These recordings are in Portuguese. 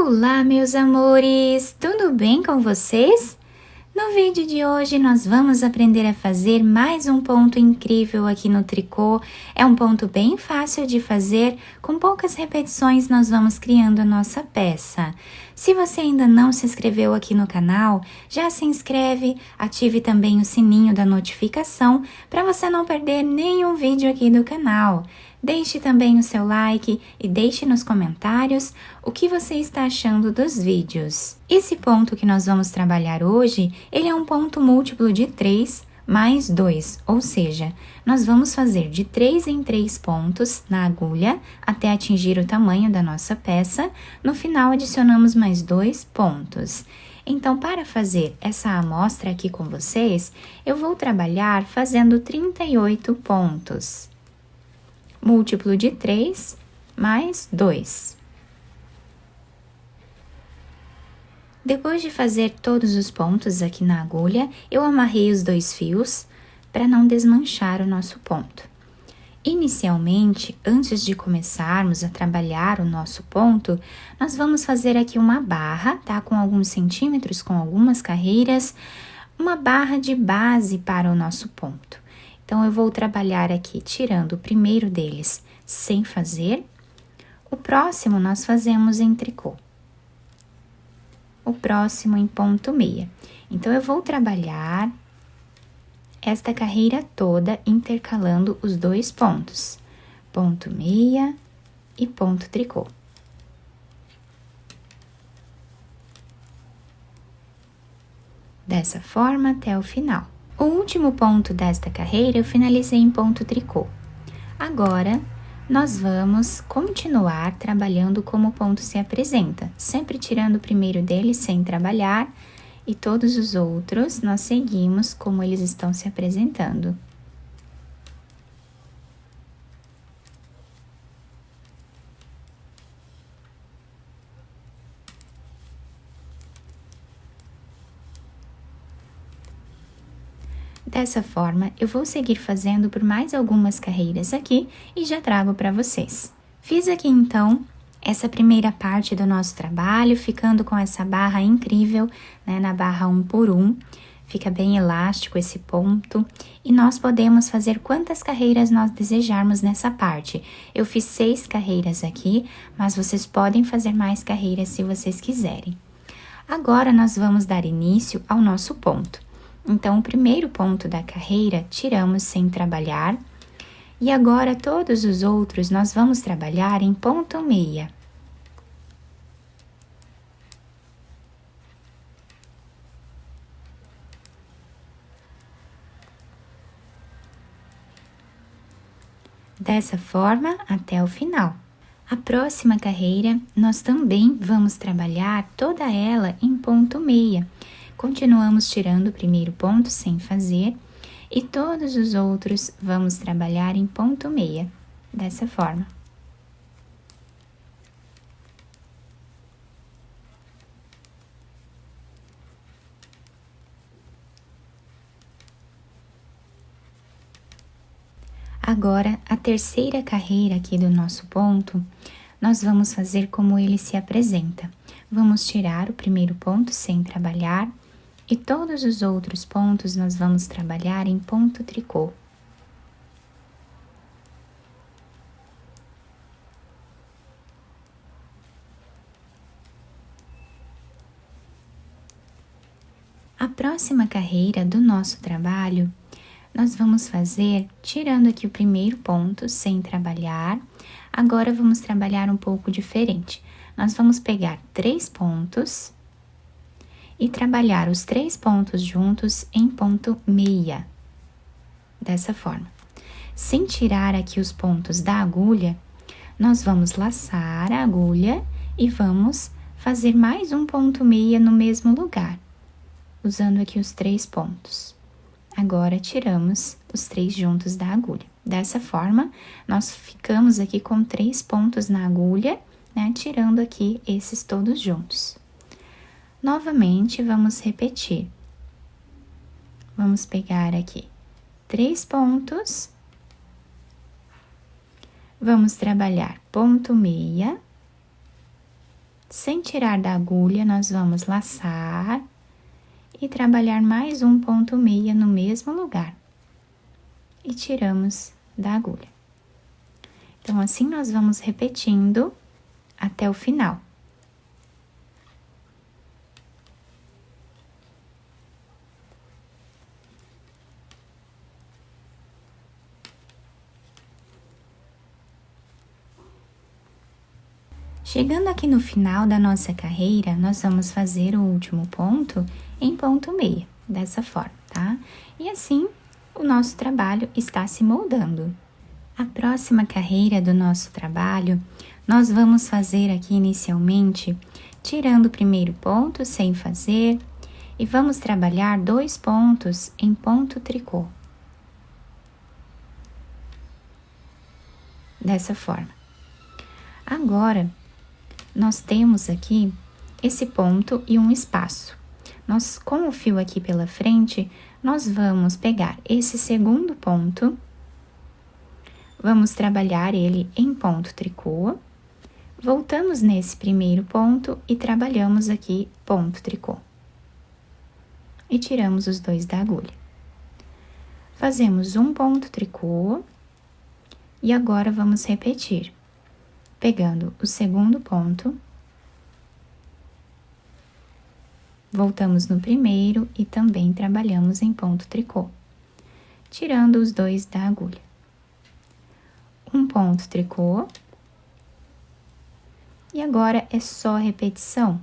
Olá, meus amores! Tudo bem com vocês? No vídeo de hoje, nós vamos aprender a fazer mais um ponto incrível aqui no tricô. É um ponto bem fácil de fazer, com poucas repetições nós vamos criando a nossa peça. Se você ainda não se inscreveu aqui no canal, já se inscreve, ative também o sininho da notificação para você não perder nenhum vídeo aqui do canal. Deixe também o seu like e deixe nos comentários o que você está achando dos vídeos. Esse ponto que nós vamos trabalhar hoje, ele é um ponto múltiplo de 3 mais 2, ou seja, nós vamos fazer de 3 em 3 pontos na agulha até atingir o tamanho da nossa peça. No final, adicionamos mais 2 pontos. Então, para fazer essa amostra aqui com vocês, eu vou trabalhar fazendo 38 pontos. Múltiplo de 3 mais 2. Depois de fazer todos os pontos aqui na agulha, eu amarrei os 2 fios para não desmanchar o nosso ponto. Inicialmente, antes de começarmos a trabalhar o nosso ponto, nós vamos fazer aqui uma barra, tá? Com alguns centímetros, com algumas carreiras, uma barra de base para o nosso ponto. Então, eu vou trabalhar aqui tirando o primeiro deles sem fazer. O próximo nós fazemos em tricô. O próximo em ponto meia. Então, eu vou trabalhar esta carreira toda intercalando os 2 pontos. Ponto meia e ponto tricô. Dessa forma até o final. O último ponto desta carreira eu finalizei em ponto tricô. Agora, nós vamos continuar trabalhando como o ponto se apresenta, sempre tirando o primeiro dele sem trabalhar, e todos os outros nós seguimos como eles estão se apresentando. Dessa forma, eu vou seguir fazendo por mais algumas carreiras aqui e já trago para vocês. Fiz aqui, então, essa primeira parte do nosso trabalho, ficando com essa barra incrível, né, na barra 1 por 1. Fica bem elástico esse ponto. E nós podemos fazer quantas carreiras nós desejarmos nessa parte. Eu fiz 6 carreiras aqui, mas vocês podem fazer mais carreiras se vocês quiserem. Agora, nós vamos dar início ao nosso ponto. Então, o primeiro ponto da carreira, tiramos sem trabalhar. E agora, todos os outros, nós vamos trabalhar em ponto meia. Dessa forma, até o final. A próxima carreira, nós também vamos trabalhar toda ela em ponto meia. Continuamos tirando o primeiro ponto sem fazer e todos os outros vamos trabalhar em ponto meia, dessa forma. Agora, a terceira carreira aqui do nosso ponto, nós vamos fazer como ele se apresenta. Vamos tirar o primeiro ponto sem trabalhar. E todos os outros pontos nós vamos trabalhar em ponto tricô. A próxima carreira do nosso trabalho, nós vamos fazer tirando aqui o primeiro ponto sem trabalhar. Agora, vamos trabalhar um pouco diferente. Nós vamos pegar 3 pontos e trabalhar os 3 pontos juntos em ponto meia, dessa forma. Sem tirar aqui os pontos da agulha, nós vamos laçar a agulha e vamos fazer mais um ponto meia no mesmo lugar, usando aqui os 3 pontos. Agora, tiramos os 3 juntos da agulha. Dessa forma, nós ficamos aqui com 3 pontos na agulha, né, tirando aqui esses todos juntos. Novamente, vamos repetir. Vamos pegar aqui 3 pontos. Vamos trabalhar ponto meia, Sem tirar da agulha, nós vamos laçar e trabalhar mais um ponto meia no mesmo lugar. E tiramos da agulha. Então, assim nós vamos repetindo até o final. Chegando aqui no final da nossa carreira, nós vamos fazer o último ponto em ponto meia, dessa forma, tá? E assim, o nosso trabalho está se moldando. A próxima carreira do nosso trabalho, nós vamos fazer aqui inicialmente, tirando o primeiro ponto sem fazer, e vamos trabalhar 2 pontos em ponto tricô. Dessa forma. Agora, nós temos aqui esse ponto e um espaço. Nós, com o fio aqui pela frente, nós vamos pegar esse segundo ponto, vamos trabalhar ele em ponto tricô, voltamos nesse primeiro ponto e trabalhamos aqui ponto tricô. E tiramos os 2 da agulha. Fazemos um ponto tricô e agora vamos repetir. Pegando o segundo ponto, voltamos no primeiro e também trabalhamos em ponto tricô, tirando os 2 da agulha. Um ponto tricô, e agora é só repetição.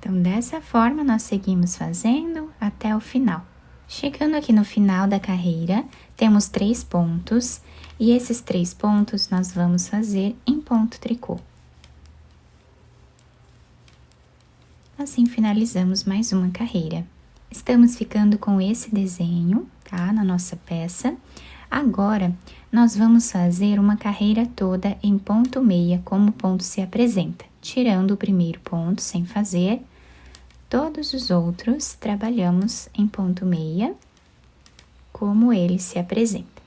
Então, dessa forma, nós seguimos fazendo até o final. Chegando aqui no final da carreira, temos 3 pontos, e esses 3 pontos nós vamos fazer em ponto tricô. Assim, finalizamos mais uma carreira. Estamos ficando com esse desenho, tá? Na nossa peça. Agora, nós vamos fazer uma carreira toda em ponto meia, como o ponto se apresenta. Tirando o primeiro ponto sem fazer, todos os outros trabalhamos em ponto meia, como ele se apresenta.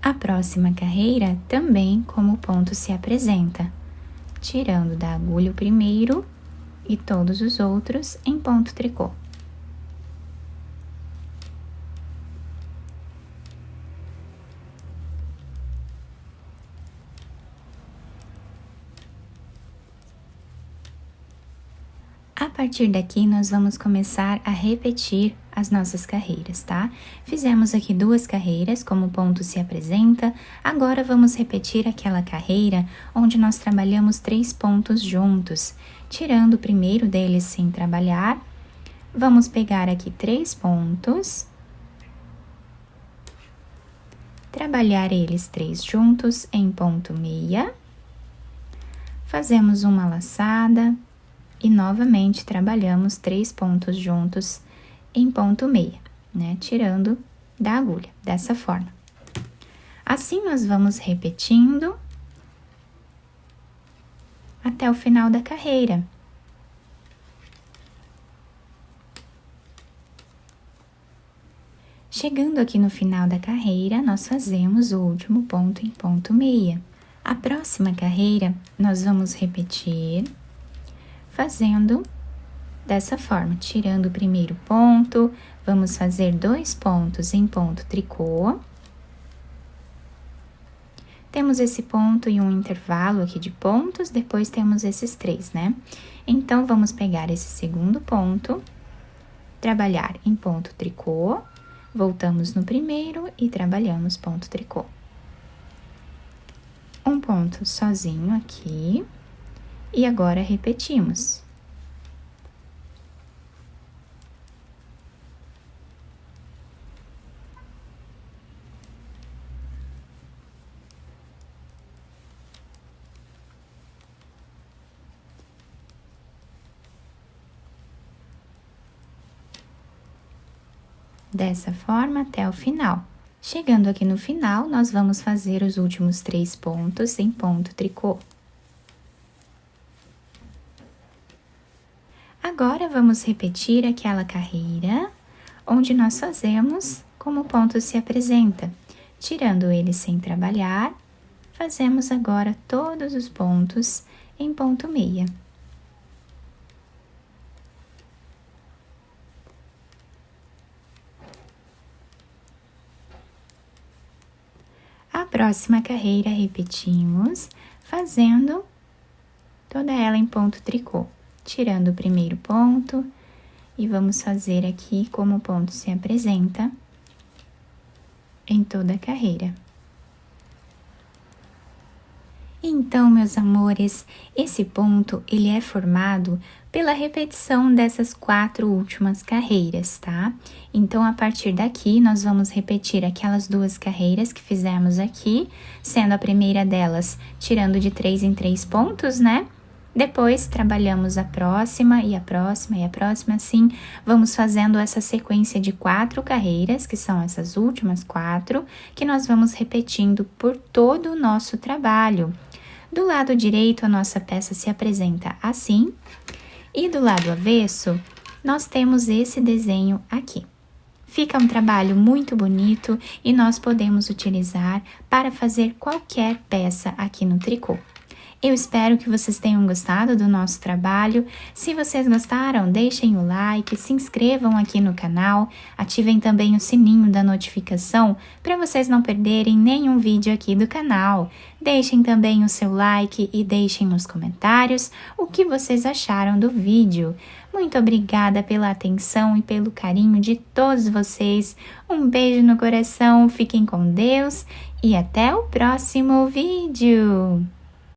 A próxima carreira também como o ponto se apresenta, tirando da agulha o primeiro e todos os outros em ponto tricô. A partir daqui, nós vamos começar a repetir as nossas carreiras, tá? Fizemos aqui 2 carreiras, como o ponto se apresenta, agora vamos repetir aquela carreira onde nós trabalhamos 3 pontos juntos, tirando o primeiro deles sem trabalhar, vamos pegar aqui 3 pontos, trabalhar eles 3 juntos em ponto meia, fazemos uma laçada, e novamente trabalhamos 3 pontos juntos em ponto meia, né? Tirando da agulha, dessa forma. Assim, nós vamos repetindo até o final da carreira. Chegando aqui no final da carreira, nós fazemos o último ponto em ponto meia. A próxima carreira, nós vamos repetir fazendo dessa forma, tirando o primeiro ponto, vamos fazer 2 pontos em ponto tricô. Temos esse ponto e um intervalo aqui de pontos, depois temos esses 3, né? Então, vamos pegar esse segundo ponto, trabalhar em ponto tricô, voltamos no primeiro e trabalhamos ponto tricô. Um ponto sozinho aqui. E agora repetimos. dessa forma até o final. Chegando aqui no final, nós vamos fazer os últimos 3 pontos em ponto tricô. Agora, vamos repetir aquela carreira onde nós fazemos como o ponto se apresenta. Tirando ele sem trabalhar, fazemos agora todos os pontos em ponto meia. A próxima carreira repetimos, fazendo toda ela em ponto tricô, tirando o primeiro ponto e vamos fazer aqui como o ponto se apresenta em toda a carreira. Então, meus amores, esse ponto ele é formado pela repetição dessas 4 últimas carreiras, tá? Então, a partir daqui, nós vamos repetir aquelas 2 carreiras que fizemos aqui, sendo a primeira delas tirando de 3 em 3 pontos, né? Depois, trabalhamos a próxima e a próxima e a próxima, assim, vamos fazendo essa sequência de 4 carreiras, que são essas últimas 4, que nós vamos repetindo por todo o nosso trabalho. Do lado direito, a nossa peça se apresenta assim, e do lado avesso, nós temos esse desenho aqui. Fica um trabalho muito bonito e nós podemos utilizar para fazer qualquer peça aqui no tricô. Eu espero que vocês tenham gostado do nosso trabalho. Se vocês gostaram, deixem o like, se inscrevam aqui no canal, ativem também o sininho da notificação para vocês não perderem nenhum vídeo aqui do canal. Deixem também o seu like e deixem nos comentários o que vocês acharam do vídeo. Muito obrigada pela atenção e pelo carinho de todos vocês. Um beijo no coração, fiquem com Deus e até o próximo vídeo!